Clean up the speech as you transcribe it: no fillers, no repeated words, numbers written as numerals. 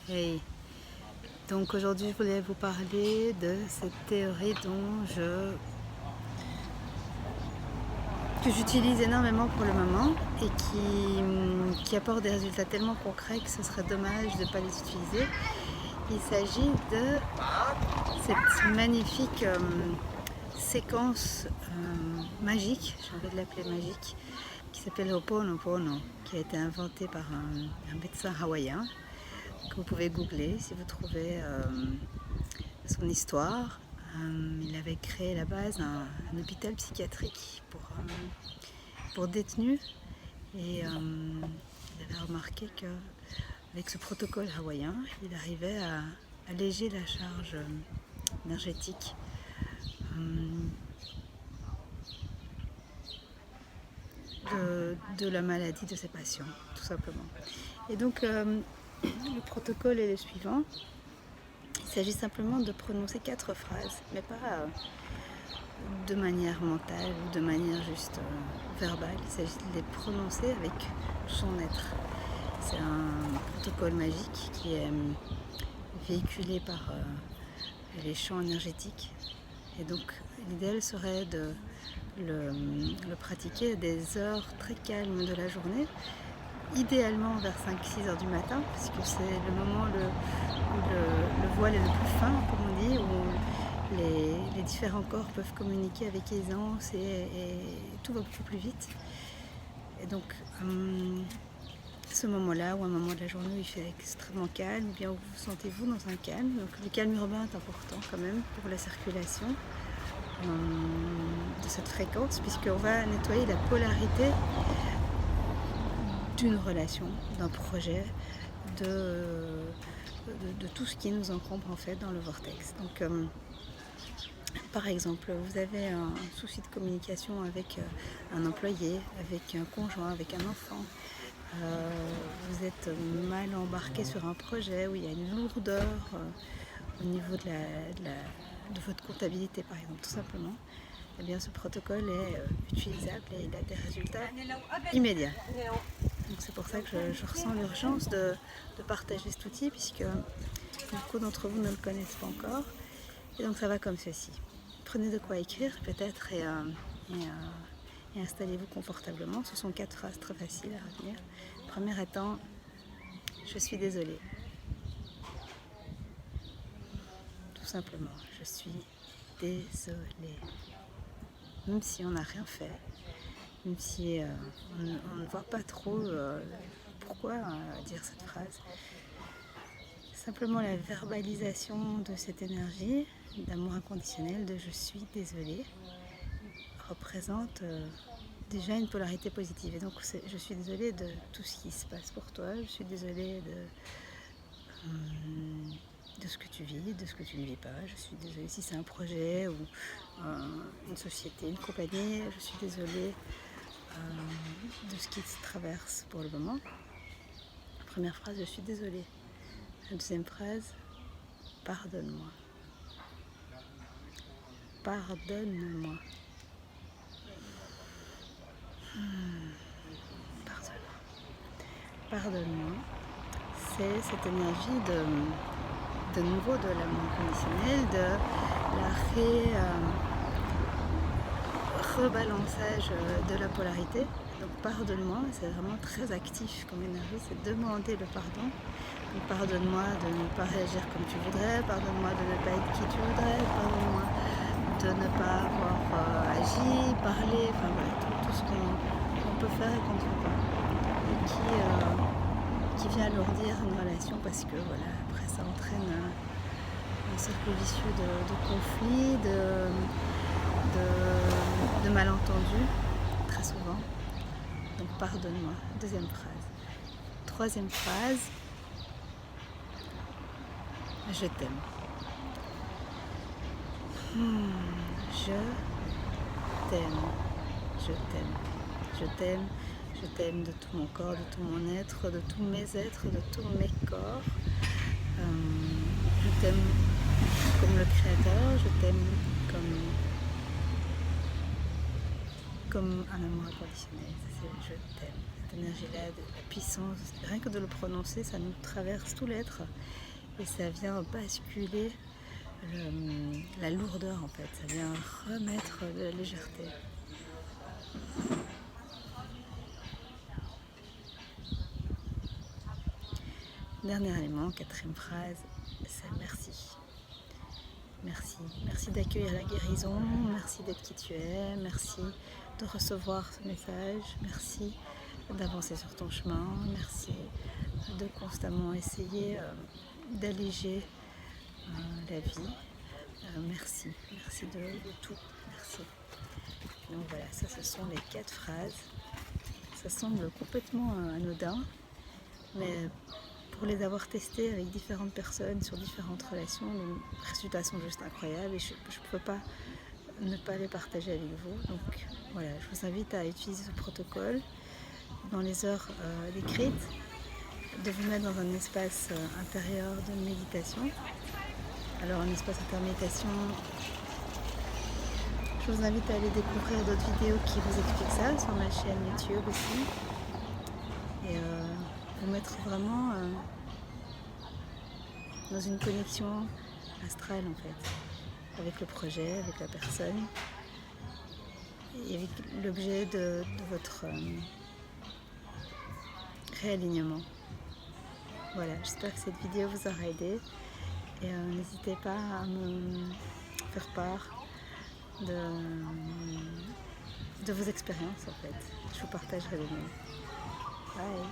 Hey. Donc aujourd'hui je voulais vous parler de cette théorie que j'utilise énormément pour le moment et qui apporte des résultats tellement concrets que ce serait dommage de ne pas les utiliser. Il s'agit de cette magnifique séquence magique, j'ai envie de l'appeler magique, qui s'appelle Ho'oponopono, qui a été inventée par un médecin hawaïen, que vous pouvez googler si vous trouvez son histoire. Il avait créé à la base un hôpital psychiatrique pour détenus et il avait remarqué qu'avec ce protocole hawaïen, il arrivait à alléger la charge énergétique de la maladie de ses patients, tout simplement. Et donc le protocole est le suivant. Il s'agit simplement de prononcer 4 phrases, mais pas de manière mentale ou de manière juste verbale. Il s'agit de les prononcer avec son être. C'est un protocole magique qui est véhiculé par les champs énergétiques. Et donc l'idéal serait de le pratiquer à des heures très calmes de la journée, idéalement vers 5-6 heures du matin, puisque c'est le moment où le voile est le plus fin, comme on dit, où les différents corps peuvent communiquer avec aisance et tout va beaucoup plus vite. Et donc, ce moment-là, ou un moment de la journée où il fait extrêmement calme, bien où vous sentez-vous dans un calme. Donc le calme urbain est important quand même pour la circulation de cette fréquence, puisqu'on va nettoyer la polarité d'une relation, d'un projet, de tout ce qui nous encombre en fait dans le vortex. Donc par exemple, vous avez un souci de communication avec un employé, avec un conjoint, avec un enfant. Vous êtes mal embarqué sur un projet où il y a une lourdeur au niveau de votre comptabilité, par exemple, tout simplement. Eh bien, ce protocole est utilisable et il a des résultats immédiats. Donc c'est pour ça que je ressens l'urgence de partager cet outil, puisque beaucoup d'entre vous ne le connaissent pas encore. Et donc ça va comme ceci. Prenez de quoi écrire peut-être et installez-vous confortablement. Ce sont 4 phrases très faciles à retenir. Première étant, je suis désolée. Tout simplement, je suis désolée. Même si on n'a rien fait, même si on ne voit pas trop pourquoi dire cette phrase. Simplement la verbalisation de cette énergie d'amour inconditionnel, de je suis désolée, représente déjà une polarité positive. Et donc je suis désolée de tout ce qui se passe pour toi, je suis désolée de ce que tu vis, de ce que tu ne vis pas. Je suis désolée si c'est un projet ou une société, une compagnie. Je suis désolée de ce qui te traverse pour le moment. La première phrase, je suis désolée. La deuxième phrase, pardonne-moi. Pardonne-moi. Pardonne-moi. Pardonne-moi. C'est cette énergie de nouveau de l'amour conditionnel, de la rebalançage de la polarité. Donc pardonne-moi, c'est vraiment très actif comme énergie, c'est demander le pardon. Donc pardonne-moi de ne pas réagir comme tu voudrais, pardonne-moi de ne pas être qui tu voudrais, pardonne-moi de ne pas avoir agi, parlé, enfin voilà, tout ce qu'on peut faire et qu'on ne fait pas. Et qui vient alourdir une relation parce que voilà, après ça entraîne un cercle vicieux de conflits, de malentendus, très souvent. Donc pardonne-moi, deuxième phrase. Troisième phrase, je t'aime. Je t'aime, je t'aime, je t'aime, je t'aime de tout mon corps, de tout mon être, de tous mes êtres, de tous mes corps. Je t'aime comme le Créateur, je t'aime comme un amour inconditionnel. Je t'aime. énergie-là, de la puissance. Rien que de le prononcer, ça nous traverse tout l'être et ça vient basculer la lourdeur en fait, ça vient remettre de la légèreté. Dernier élément, quatrième phrase, c'est merci. Merci. Merci d'accueillir la guérison, merci d'être qui tu es, merci de recevoir ce message, merci d'avancer sur ton chemin, merci de constamment essayer d'alléger la vie. Merci de tout, merci. Donc voilà, ça ce sont les 4 phrases. Ça semble complètement anodin, mais pour les avoir testées avec différentes personnes sur différentes relations, les résultats sont juste incroyables et je ne peux pas ne pas les partager avec vous. Donc voilà, je vous invite à utiliser ce protocole dans les heures d'écrite, de vous mettre dans un espace intérieur de méditation. Alors un espace intérieur de méditation, je vous invite à aller découvrir d'autres vidéos qui vous expliquent ça sur ma chaîne YouTube aussi. Et vous mettre vraiment dans une connexion astrale en fait, avec le projet, avec la personne et avec l'objet de votre réalignement. Voilà, j'espère que cette vidéo vous aura aidé et n'hésitez pas à me faire part de vos expériences en fait. Je vous partagerai les miennes. Bye.